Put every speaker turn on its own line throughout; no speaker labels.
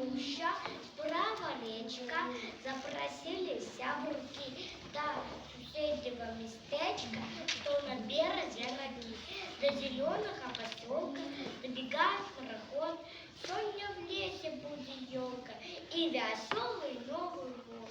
гуща, справа речка, запросили сябурки до соседнего местечка, что на березе реки. До зеленого поселка добегает пароход. Сегодня в лесе будет елка и веселый Новый год.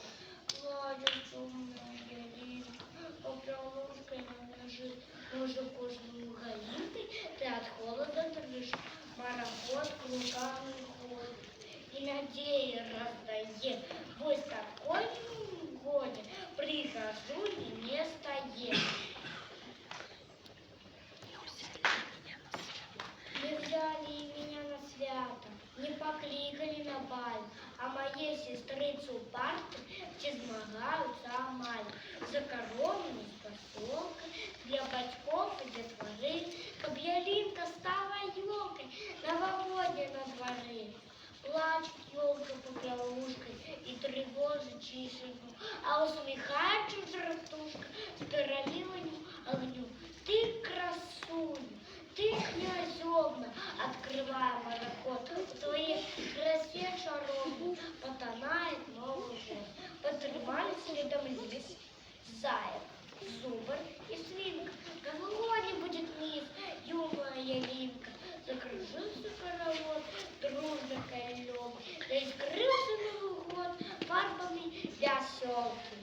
Плачет шумная ялинка, поплюшкой на ножи, уже кожаную галинкой, ты от холода дрожишь. Пароход кругами ходит и надеи раздает. Вы с такой годе прихожу и не стоит. Не взяли меня на свято, не покликали на баль, а моей сестрицу парты все змагаються амаль. За коровами з поселка, для батьков и детворы, каб ялинка стала елкой, новогодняя на дворе. Плачет елка поплавушкой и тревожит тишину, а усмехается жратушка с пиролиловым огню. Ты красуня, ты князевна, открывая пароход, в твоей красе чаровной потонает Новый год. Потребали следом здесь заяц, зубр и свинка. Голодный будет мисс, юная ялинка. Закружился паровоз, дружно колем, да и скрылся Новый год фарбами веселки.